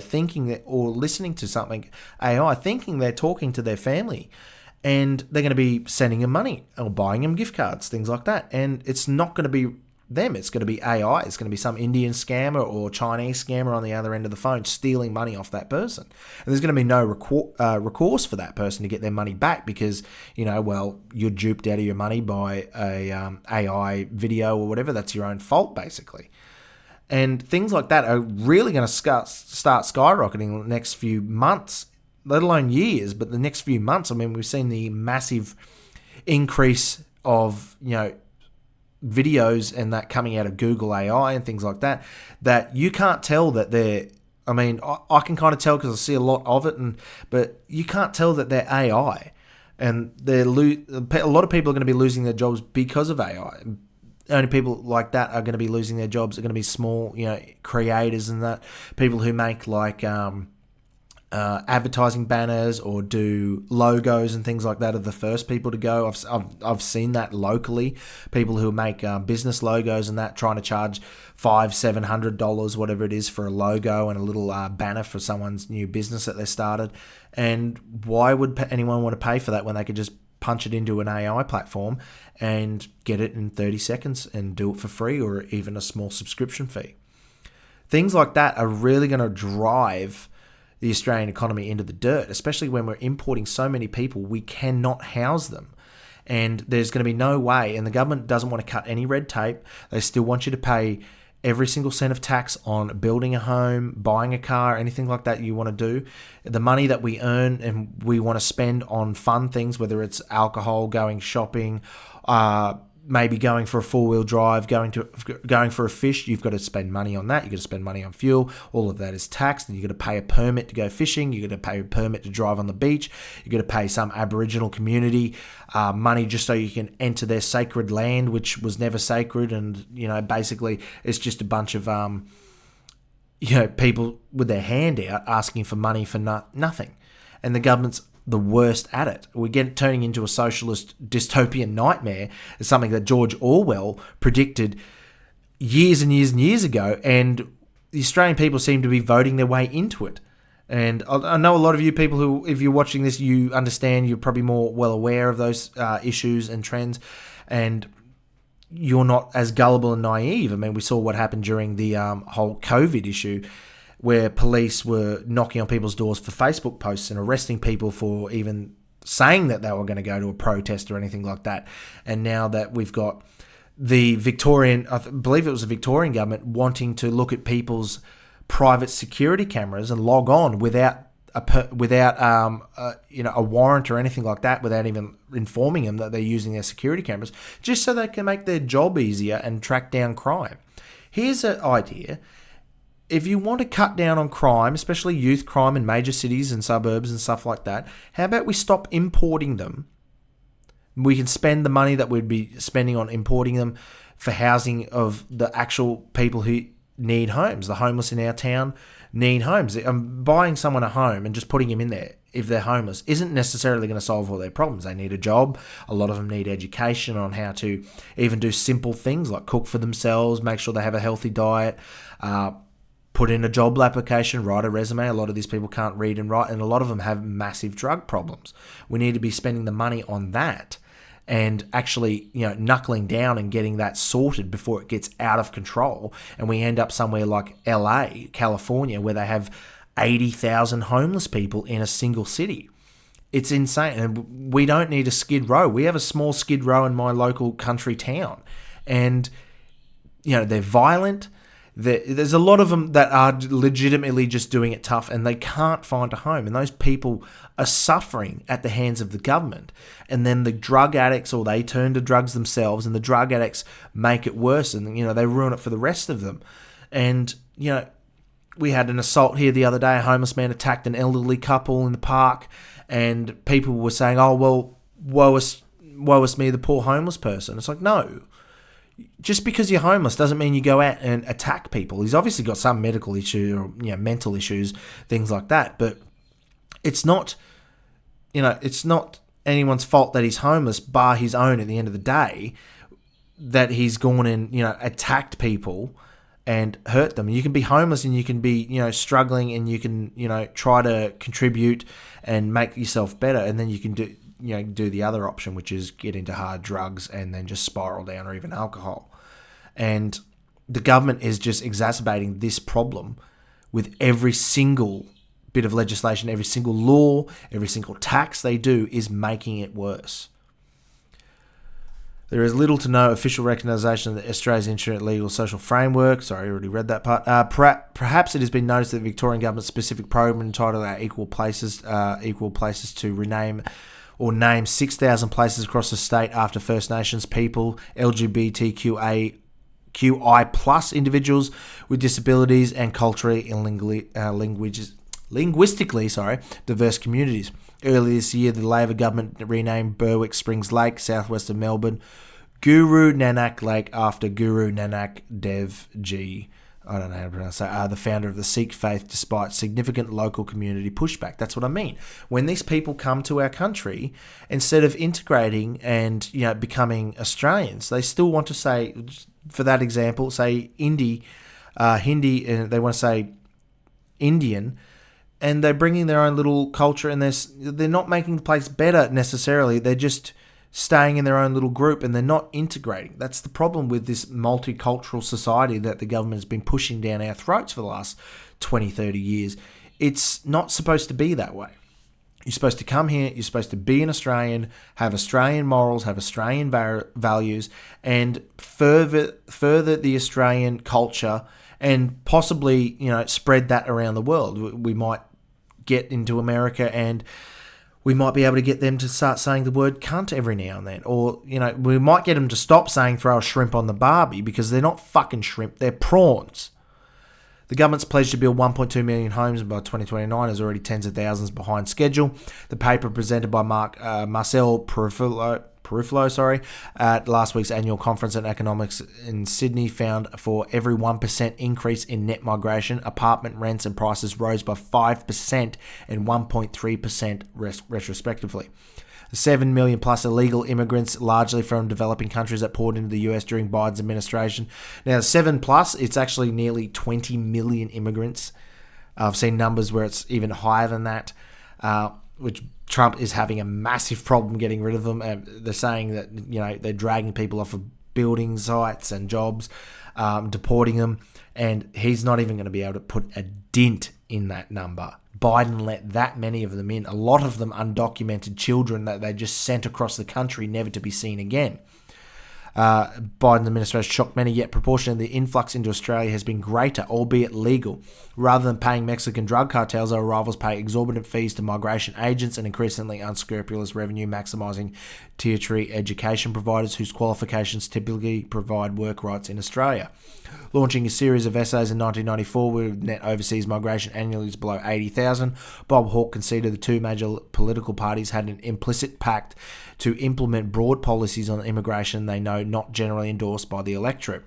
or listening to something AI, thinking they're talking to their family, and they're going to be sending them money or buying them gift cards, things like that. And it's not going to be them. It's going to be AI. It's going to be some Indian scammer or Chinese scammer on the other end of the phone stealing money off that person. And there's going to be no recourse for that person to get their money back because, you're duped out of your money by a AI video or whatever. That's your own fault, basically. And things like that are really going to start skyrocketing in the next few months, let alone years, but the next few months. I mean, we've seen the massive increase of, videos and that coming out of Google AI and things like that, that you can't tell that they're, I can kind of tell because I see a lot of it, but you can't tell that they're AI. And a lot of people are going to be losing their jobs because of AI. Only people like that are going to be losing their jobs are going to be small, creators and that, people who make like advertising banners or do logos and things like that are the first people to go. I've seen that locally. People who make business logos and that, trying to charge $500-$700, whatever it is, for a logo and a little banner for someone's new business that they started. And why would anyone want to pay for that when they could just punch it into an AI platform and get it in 30 seconds and do it for free, or even a small subscription fee? Things like that are really going to drive the Australian economy into the dirt, especially when we're importing so many people, we cannot house them. And there's going to be no way, and the government doesn't want to cut any red tape. They still want you to pay every single cent of tax on building a home, buying a car, anything like that you want to do. The money that we earn and we want to spend on fun things, whether it's alcohol, going shopping, maybe going for a four-wheel drive, going for a fish, you've got to spend money on that. You've got to spend money on fuel. All of that is taxed, and you've got to pay a permit to go fishing. You've got to pay a permit to drive on the beach. You've got to pay some Aboriginal community money just so you can enter their sacred land, which was never sacred. And, basically it's just a bunch of, people with their hand out asking for money for nothing. And the government's the worst at it. We're turning into a socialist dystopian nightmare. It's something that George Orwell predicted years and years and years ago, and the Australian people seem to be voting their way into it. And I know a lot of you people who, if you're watching this, you understand, you're probably more well aware of those issues and trends, and you're not as gullible and naive. I mean, we saw what happened during the whole COVID issue, where police were knocking on people's doors for Facebook posts and arresting people for even saying that they were going to go to a protest or anything like that. And now that we've got the Victorian, I believe it was the Victorian government, wanting to look at people's private security cameras and log on without a warrant or anything like that, without even informing them that they're using their security cameras, just so they can make their job easier and track down crime. Here's an idea. If you want to cut down on crime, especially youth crime in major cities and suburbs and stuff like that, how about we stop importing them? We can spend the money that we'd be spending on importing them for housing of the actual people who need homes. The homeless in our town need homes. Buying someone a home and just putting them in there, if they're homeless, isn't necessarily going to solve all their problems. They need a job. A lot of them need education on how to even do simple things like cook for themselves, make sure they have a healthy diet, put in a job application, write a resume. A lot of these people can't read and write, and a lot of them have massive drug problems. We need to be spending the money on that and actually, knuckling down and getting that sorted before it gets out of control. And we end up somewhere like LA, California, where they have 80,000 homeless people in a single city. It's insane. And we don't need a Skid Row. We have a small Skid Row in my local country town. And, they're violent. There's a lot of them that are legitimately just doing it tough, and they can't find a home. And those people are suffering at the hands of the government. And then the drug addicts, or they turn to drugs themselves, and the drug addicts make it worse, and they ruin it for the rest of them. And we had an assault here the other day. A homeless man attacked an elderly couple in the park, and people were saying, "Oh well, woe is me, the poor homeless person." It's like, no. Just because you're homeless doesn't mean you go out and attack people. He's obviously got some medical issue or mental issues, things like that. But it's not, it's not anyone's fault that he's homeless, bar his own. At the end of the day, that he's gone and attacked people and hurt them. You can be homeless and you can be struggling, and you can try to contribute and make yourself better, and then you can do the other option, which is get into hard drugs and then just spiral down, or even alcohol. And the government is just exacerbating this problem with every single bit of legislation, every single law, every single tax they do is making it worse. There is little to no official recognition of Australia's interim legal social framework. Sorry, I already read that part. Perhaps it has been noticed that the Victorian government's specific program entitled our Equal Places to rename or name 6,000 places across the state after First Nations people, LGBTQI plus individuals with disabilities, and culturally and linguistically diverse communities. Earlier this year, the Labor government renamed Berwick Springs Lake, southwest of Melbourne, Guru Nanak Lake, after Guru Nanak Dev Ji. I don't know how to pronounce that, the founder of the Sikh faith, despite significant local community pushback. That's what I mean. When these people come to our country, instead of integrating and becoming Australians, they still want to say, for that example, say Hindi, and they want to say Indian, and they're bringing their own little culture, and they're not making the place better necessarily. They're just staying in their own little group, and they're not integrating. That's the problem with this multicultural society that the government has been pushing down our throats for the last 20, 30 years. It's not supposed to be that way. You're supposed to come here, you're supposed to be an Australian, have Australian morals, have Australian values, and further the Australian culture, and possibly, spread that around the world. We might get into America, and we might be able to get them to start saying the word cunt every now and then. Or, we might get them to stop saying throw a shrimp on the barbie, because they're not fucking shrimp, they're prawns. The government's pledge to build 1.2 million homes by 2029 is already tens of thousands behind schedule. The paper presented by Marcel Perufalo, at last week's annual conference on economics in Sydney found for every 1% increase in net migration, apartment rents and prices rose by 5% and 1.3% respectively. 7 million plus illegal immigrants, largely from developing countries, that poured into the US during Biden's administration. Now, 7 plus, it's actually nearly 20 million immigrants. I've seen numbers where it's even higher than that, which Trump is having a massive problem getting rid of them. They're saying that, they're dragging people off of building sites and jobs, deporting them, and he's not even going to be able to put a dent in that number. Biden let that many of them in, a lot of them undocumented children that they just sent across the country, never to be seen again. Biden administration shocked many, yet proportionally the influx into Australia has been greater, albeit legal. Rather than paying Mexican drug cartels, our rivals pay exorbitant fees to migration agents and increasingly unscrupulous revenue maximising tertiary education providers whose qualifications typically provide work rights in Australia. Launching a series of essays in 1994 with net overseas migration annually is below 80,000, Bob Hawke considered the two major political parties had an implicit pact to implement broad policies on immigration they know not generally endorsed by the electorate.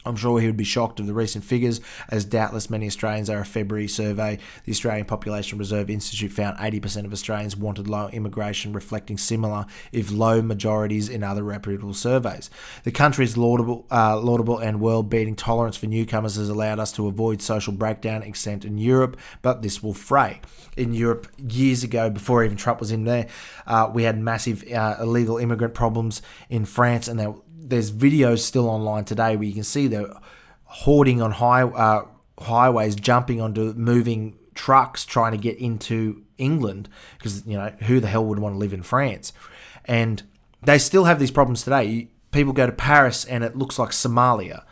I'm sure he would be shocked of the recent figures, as doubtless many Australians are. A February survey the Australian Population Reserve Institute found 80% of Australians wanted low immigration, reflecting similar, if low, majorities in other reputable surveys. The country's laudable and world-beating tolerance for newcomers has allowed us to avoid social breakdown extent in Europe, but this will fray. In Europe, years ago, before even Trump was in there, we had massive illegal immigrant problems in France, and there's videos still online today where you can see they're hoarding on highways, jumping onto moving trucks, trying to get into England, because who the hell would want to live in France? And they still have these problems today. People go to Paris and it looks like Somalia.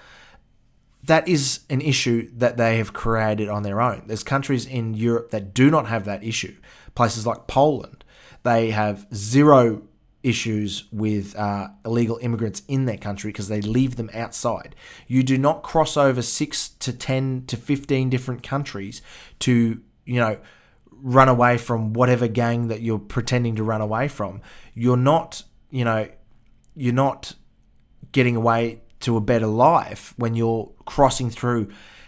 That is an issue that they have created on their own. There's countries in Europe that do not have that issue. Places like Poland, they have zero issues with illegal immigrants in their country because they leave them outside. You do not cross over 6 to 10 to 15 different countries to, run away from whatever gang that you're pretending to run away from. You're not getting away to a better life when you're crossing through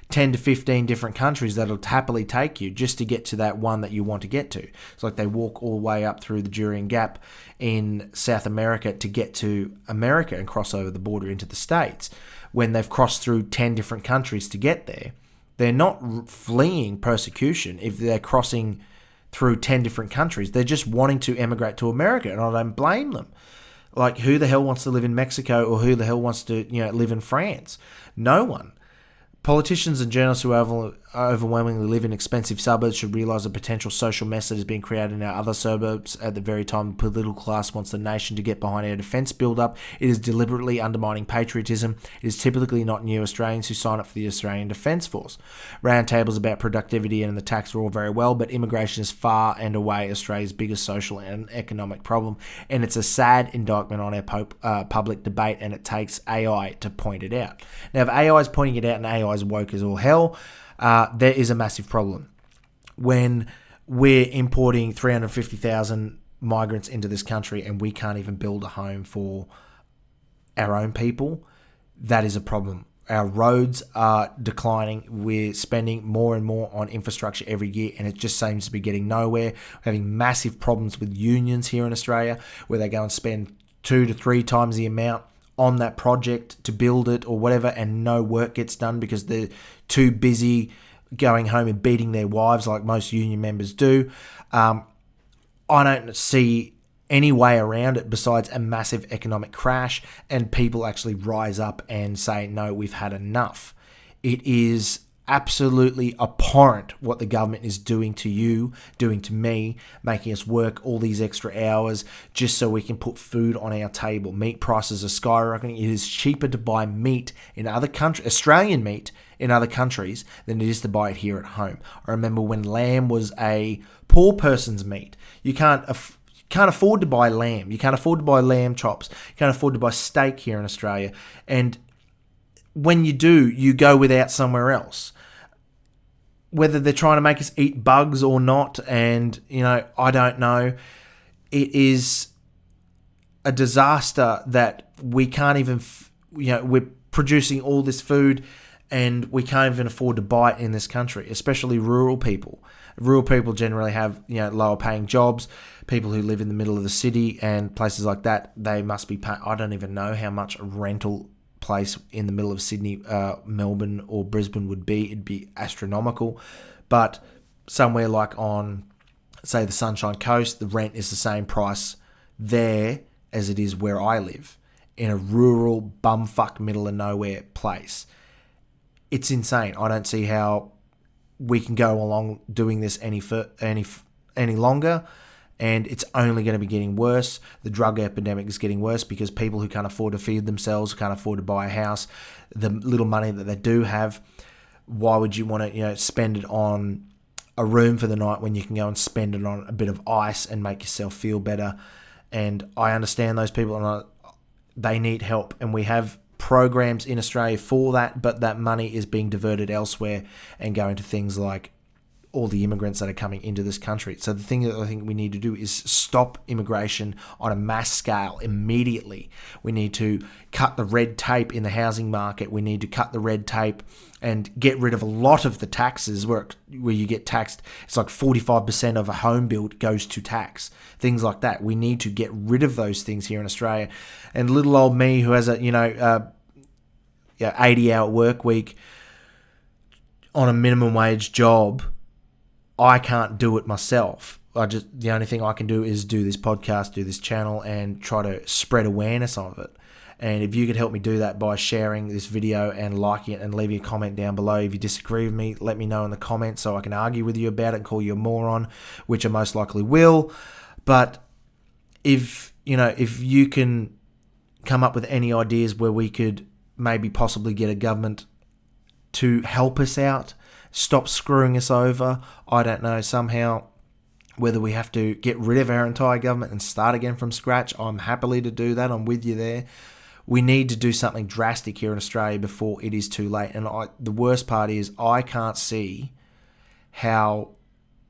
10 to 15 different countries that'll happily take you just to get to that one that you want to get to. It's like they walk all the way up through the Jurien Gap in South America to get to America and cross over the border into the States. When they've crossed through 10 different countries to get there, they're not fleeing persecution if they're crossing through 10 different countries. They're just wanting to emigrate to America, and I don't blame them. Like, who the hell wants to live in Mexico, or who the hell wants to live in France? No one. Politicians and journalists who overwhelmingly live in expensive suburbs should realise the potential social mess that is being created in our other suburbs at the very time the political class wants the nation to get behind our defence build-up. It is deliberately undermining patriotism. It is typically not new Australians who sign up for the Australian Defence Force. Roundtables about productivity and the tax are all very well, but immigration is far and away Australia's biggest social and economic problem, and it's a sad indictment on our public debate, and it takes AI to point it out. Now, if AI is pointing it out and AI is woke as all hell, there is a massive problem. When we're importing 350,000 migrants into this country and we can't even build a home for our own people, that is a problem. Our roads are declining. We're spending more and more on infrastructure every year, and it just seems to be getting nowhere. We're having massive problems with unions here in Australia, where they go and spend 2 to 3 times the amount on that project to build it or whatever, and no work gets done because they're too busy going home and beating their wives like most union members do. I don't see any way around it besides a massive economic crash and people actually rise up and say, no, we've had enough. It is absolutely abhorrent what the government is doing to you, doing to me, making us work all these extra hours just so we can put food on our table. Meat prices are skyrocketing. It is cheaper to buy meat in other countries, Australian meat in other countries, than it is to buy it here at home. I remember when lamb was a poor person's meat. You can't afford to buy lamb. You can't afford to buy lamb chops. You can't afford to buy steak here in Australia. And when you do, you go without somewhere else. Whether they're trying to make us eat bugs or not, and, I don't know. It is a disaster that we can't even, we're producing all this food and we can't even afford to buy it in this country, especially rural people. Rural people generally have, lower paying jobs. People who live in the middle of the city and places like that, they must be paying, I don't even know how much a rental place in the middle of Sydney, Melbourne or Brisbane would be. It'd be astronomical. But somewhere like on, say, the Sunshine Coast, the rent is the same price there as it is where I live, in a rural bumfuck middle of nowhere place. It's insane. I don't see how we can go along doing this any longer. and it's only going to be getting worse. The drug epidemic is getting worse because people who can't afford to feed themselves, can't afford to buy a house, the little money that they do have, why would you want to, spend it on a room for the night when you can go and spend it on a bit of ice and make yourself feel better? And I understand those people, and they need help, and we have programs in Australia for that, but that money is being diverted elsewhere and going to things like all the immigrants that are coming into this country. So the thing that I think we need to do is stop immigration on a mass scale immediately. We need to cut the red tape in the housing market. We need to cut the red tape and get rid of a lot of the taxes where you get taxed. It's like 45% of a home build goes to tax. Things like that. We need to get rid of those things here in Australia. And little old me who has a 80-hour work week on a minimum wage job, I can't do it myself. The only thing I can do is do this podcast, do this channel, and try to spread awareness of it. And if you could help me do that by sharing this video and liking it and leaving a comment down below. If you disagree with me, let me know in the comments so I can argue with you about it and call you a moron, which I most likely will. But if you can come up with any ideas where we could maybe possibly get a government to help us out, stop screwing us over, I don't know, somehow, whether we have to get rid of our entire government and start again from scratch, I'm happily to do that. I'm with you there. We need to do something drastic here in Australia before it is too late. And the worst part is I can't see how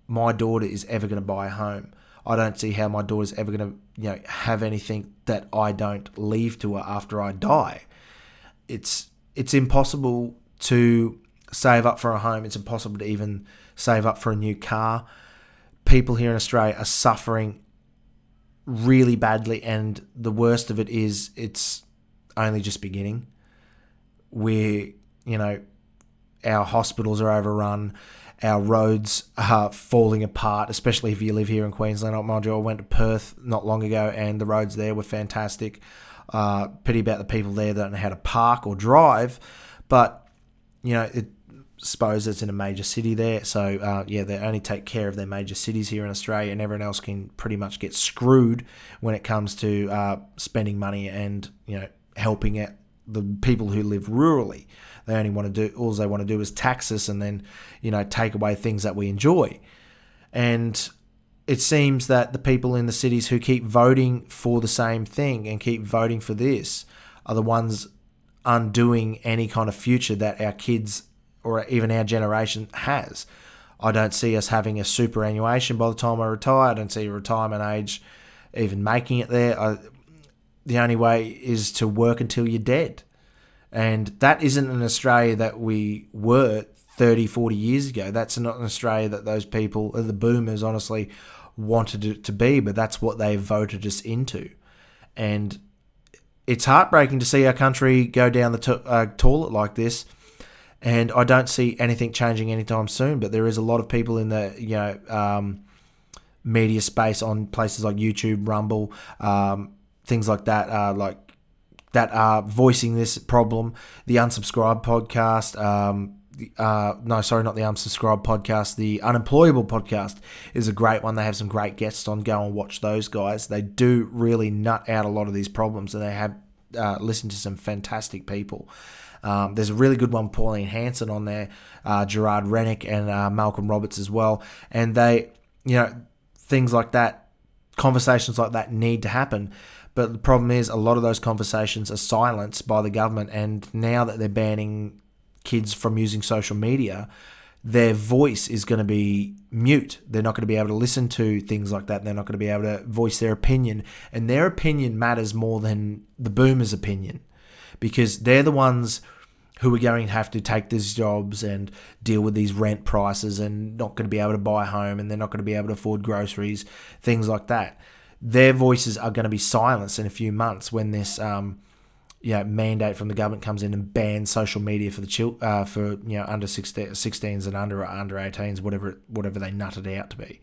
my daughter is ever going to buy a home. I don't see how my daughter's ever going to have anything that I don't leave to her after I die. It's impossible to save up for a home. It's impossible to even save up for a new car. People here in Australia are suffering really badly, and the worst of it is it's only just beginning. Our hospitals are overrun, our roads are falling apart, especially if you live here in Queensland. Mind you, I went to Perth not long ago and the roads there were fantastic. Pity about the people there that don't know how to park or drive, but suppose it's in a major city there, so they only take care of their major cities here in Australia, and everyone else can pretty much get screwed when it comes to spending money and helping out the people who live rurally. All they want to do is tax us and then take away things that we enjoy. And it seems that the people in the cities who keep voting for the same thing and keep voting for this are the ones undoing any kind of future that our kids or even our generation has. I don't see us having a superannuation by the time I retire. I don't see a retirement age even making it there. The only way is to work until you're dead. And that isn't an Australia that we were 30, 40 years ago. That's not an Australia that those people, the boomers, honestly wanted it to be, but that's what they voted us into. And it's heartbreaking to see our country go down the toilet like this. And I don't see anything changing anytime soon. But there is a lot of people in the media space on places like YouTube, Rumble, things like that, that are voicing this problem. The Unsubscribed podcast, not the Unsubscribed podcast, the Unemployable podcast is a great one. They have some great guests on. Go and watch those guys. They do really nut out a lot of these problems, and they have listened to some fantastic people. There's a really good one, Pauline Hanson on there, Gerard Rennick and Malcolm Roberts as well. And they, things like that, conversations like that need to happen. But the problem is a lot of those conversations are silenced by the government. And now that they're banning kids from using social media, their voice is going to be mute. They're not going to be able to listen to things like that. They're not going to be able to voice their opinion. And their opinion matters more than the boomers' opinion, because they're the ones who are going to have to take these jobs and deal with these rent prices and not going to be able to buy a home, and they're not going to be able to afford groceries, things like that. Their voices are going to be silenced in a few months when this mandate from the government comes in and bans social media for the under 16s and under 18s, whatever they nutted out to be.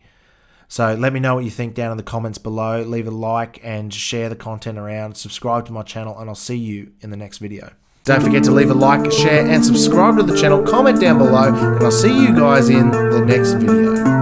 So let me know what you think down in the comments below. Leave a like and share the content around. Subscribe to my channel, and I'll see you in the next video. Don't forget to leave a like, share, and subscribe to the channel. Comment down below, and I'll see you guys in the next video.